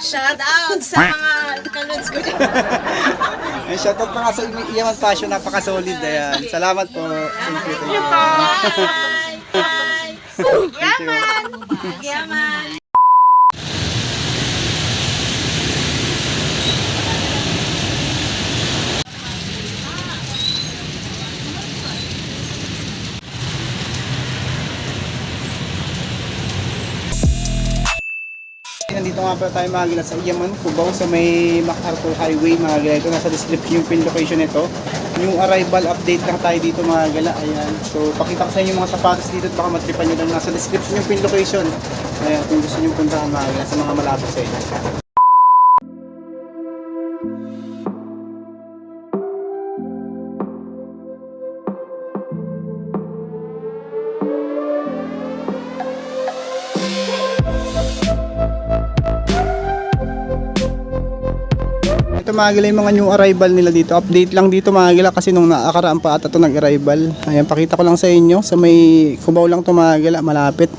Shout out sa mga kaluts ko dyan. Ay, shoutout pa nga sa Iyaman Fashion, napaka-solid. Ayan. Salamat po. Thank you. Thank you. Bye! Bye! Yaman! Yaman! Nandito nga pala tayo mga gila sa Iyaman, Cubao, sa may MacArthur Highway mga gila. Ito nasa description yung pin location nito. Yung arrival update lang tayo dito mga gila. Ayan. So pakita ko sa inyo yung mga sapatos dito at baka matripan nyo lang. Nasa description yung pin location. Ayan, kung gusto nyo puntahan mga gila sa mga malapit sa inyo. Ito mga gila yung mga new arrival nila dito. Update lang dito mga gila kasi nung nakakaraan pa ata ito nag-arrival. Ayan, pakita ko lang sa inyo. Sa may Cubao lang ito mga gila, malapit.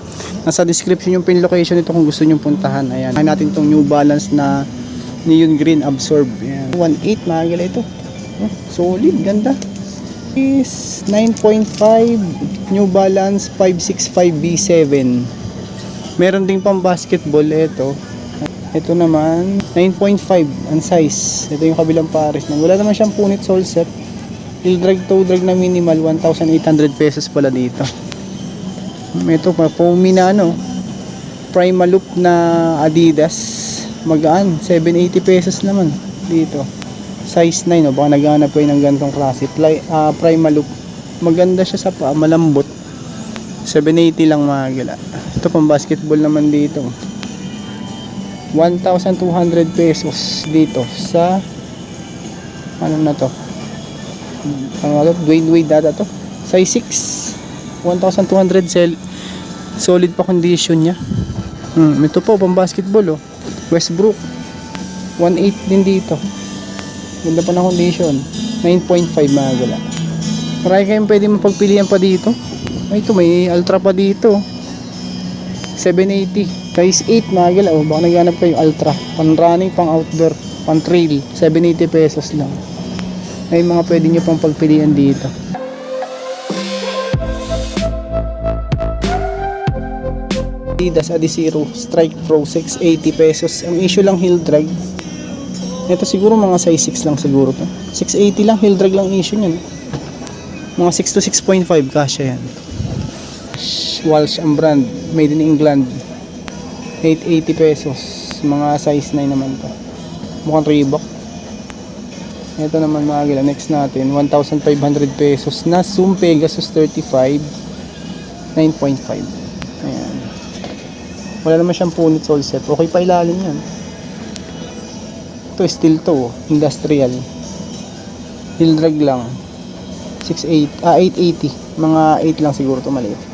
Nasa description yung pin location nito kung gusto nyo puntahan. Ayan, hain natin itong New Balance na Neon Green Absorb. Ayan, 1.8 mga gila ito. Oh, solid, ganda. Is 9.5 New Balance 565 B7. Meron ding pang basketball ito. Ito naman 9.5 ang size. Ito yung kabilang pares. Wala naman siyang punit sole set. Heel drag toe drag na minimal 1,800 pesos pala dito. Ito pa foamy na ano, Primal Loop na Adidas. Magaan 780 pesos naman dito. Size 9 baka naghahanap kayo ng ganitong klase. Primal Loop. Maganda siya sa paa, malambot. 780 lang mga gila. Ito pang basketball naman dito. 1,200 pesos dito sa ano na to, Dwayne Wade data to, size 6, 1,200 solid pa condition nya. Ito po pang basketball Westbrook 1.8 din dito, ganda pa na condition. 9.5 mga gala. Marami kayong pwede mapagpilian pa dito. Ito may Ultra pa dito 780 size 8 mga gila. Baka naghanap kayo Ultra pan running, pang outdoor, pang trail, 780 pesos lang. May mga pwede nyo pang pagpilian dito. Adidas Adizero Strike Pro 680 pesos. Ang issue lang heel drag. Ito siguro mga size 6 lang siguro to. 680 lang, heel drag lang issue nyan. Mga 6 to 6.5 kasya yan. Walsh ang brand, made in England, 880 pesos. Mga size 9 naman to. Mukhang Reebok. Ito naman mga gila, next natin 1,500 pesos na Zoom Pegasus 35 9.5. Ayan, wala naman siyang punit sole set. Okay pa ilalim yan. Ito steel to, industrial, heel drag lang 880. Mga 8 lang siguro to, maliit.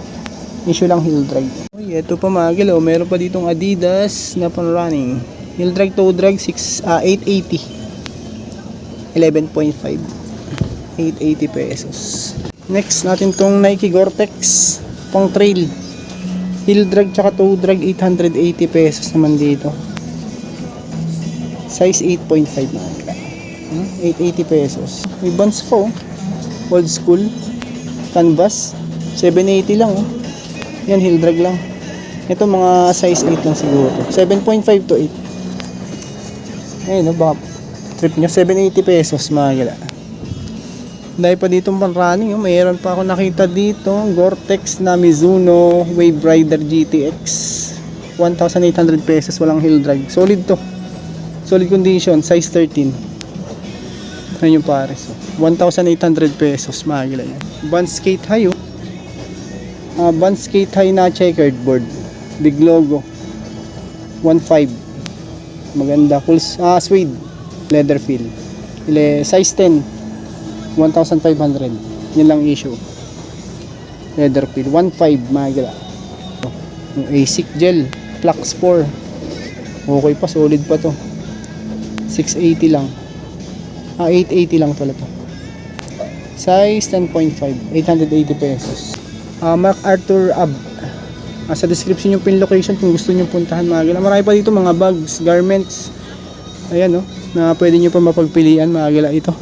Issue lang heel drag. Uy, ito pa mga gila, meron pa ditong Adidas na pan running. Heel drag toe drag 880. 11.5. 880 pesos. Next natin tong Nike Gore-Tex pang trail. Heel drag tsaka toe drag 880 pesos naman dito. Size 8.5 mga gila. 880 pesos. May buns po. Old school canvas 780 lang yan, heel drag lang. Ito mga size 8 lang siguro to. 7.5 to 8. Ayun baka trip nyo 780 pesos mga gila. Dahil pa dito pang running mayroon pa ako nakita dito Gore-Tex na Mizuno Wave Rider GTX 1,800 pesos, walang heel drag. Solid to, solid condition, size 13. Ayun yung pares 1,800 pesos mga gila yan. Vans Skate High Vans Skate High na checkered board, big logo, 1.5. maganda, cool, suede, leather feel, size 10, 1,500. Yun lang issue, leather feel, 1.5 mga gila. Yung ASIC gel Flux 4, okay pa, solid pa to. 680 lang. 880 lang pala to. Size 10.5, 880 pesos. MacArthur Sa description yung pin location kung gusto nyo puntahan mga gala. Marami pa dito mga bags, garments. Ayan, na pwede nyo pa mapagpilian mga gala ito.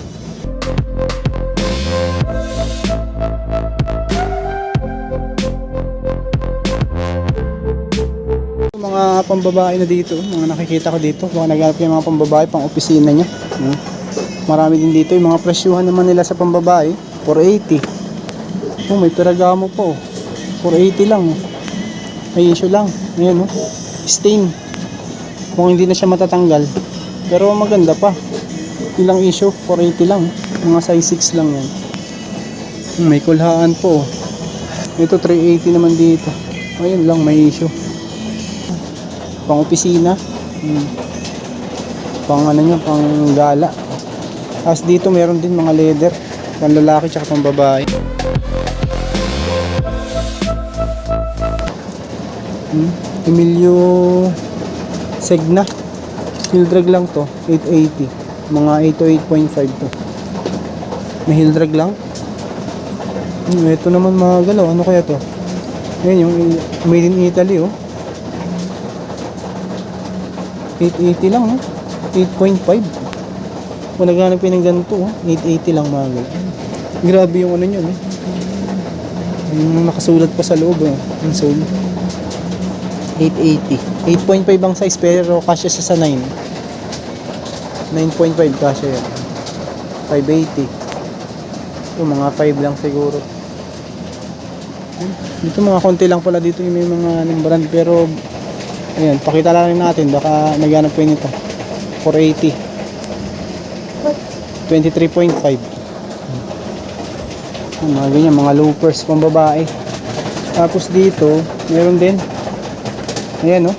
Mga pambabae na dito, mga nakikita ko dito, mga naghanap yung mga pambabae pang opisina niya. Marami din dito, yung mga presyuhan naman nila sa pambabae, 480. May Ferragamo po, 480 lang. May issue lang, ayan stain. Kung hindi na siya matatanggal, pero maganda pa. Ilang issue, 480 lang, mga size 6 lang yan. May kulhaan po. Ito 380 naman dito. Ayun lang, may issue. Pang opisina, pang pang gala. As dito meron din mga leather, pang lalaki tsaka pang babae. Emilio Segna, heel drag lang to, 880, mga 8 to 8.5 to. May heel drag lang. Ito naman mga galaw, ano kaya to? Ayan yung made in Italy 880 lang 8.5. Kung naghanap kayo ng ganito 880 lang mga galaw. Grabe yung ano nyo yung nakasulat pa sa loob yung sole. 880, 8.5 ang size pero kasya siya sa 9. 9.5 kasya yan. 580. Mga 5 lang siguro. Dito mga konti lang pala dito yung may mga brand pero ayan, pakita lang natin baka naghanap po nito. 480. 23.5. Mga ganyan, mga loafers pang babae. Tapos dito, meron din. Ayan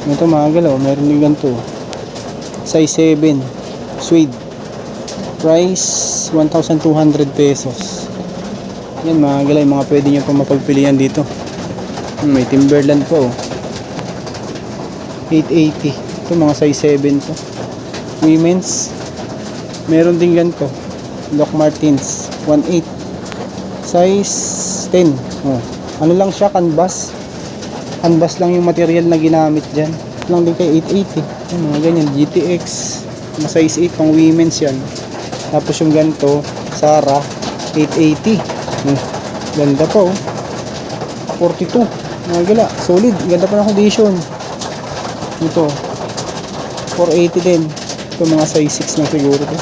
ito mga galaw, meron din ganito. Size 7. Suede. Price 1,200 pesos. Yan mga galaw, mga pwede nyo pa mapagpilian dito. May Timberland po 880. Ito mga size 7 to. Women's. Meron din ganito. Doc Martens 1.8. Size 10. Ano lang siya, canvas. Canvas lang yung material na ginamit dyan. Lang din kay 880. Mga ganyan, GTX. Mga size 8 pang women's yan. Tapos yung ganito, Zara 880. Ganda pa 42. Mga gala, solid. Ganda pa ng condition. Ito 480 din. Ito mga size 6 na siguro to.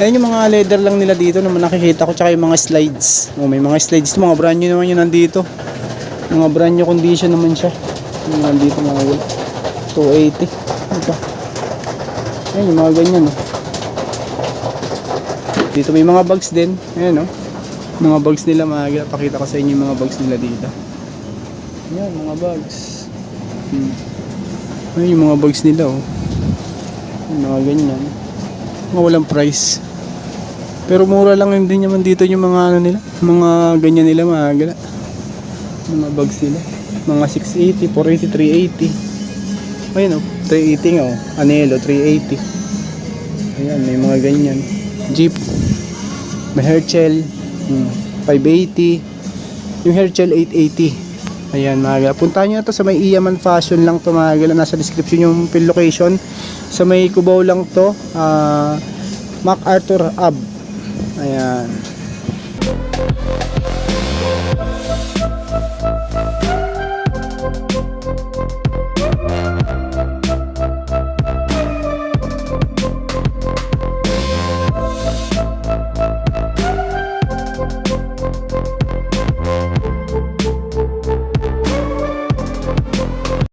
Ayan yung mga leather lang nila dito naman nakikita ko. Tsaka yung mga slides. May mga slides. Mga brand new naman yun nandito. Mga brand new condition naman siya. Yung nandito mga gala 280. Ito. Ayan yung mga ganyan Dito may mga bags din. Ayan mga bags nila mga gala. Pakita ko sa inyo yung mga bags nila dito. Ayan mga bags. Ayan yung mga bags nila mga ganyan. Mga walang price. Pero mura lang din naman dito yung mga nila. Mga ganyan nila mga gala. Mga bags nila. Mga 680, 480, 380. Ayan 380 nga Anelo 380. Ayan may mga ganyan. Jeep. May Herschel 580. Yung Herschel 880. Ayan mga gala. Puntahan nyo na to sa may Iaman Fashion lang to mga gala. Nasa description yung pin location. Sa may Cubao lang to. MacArthur Ave. Ayan.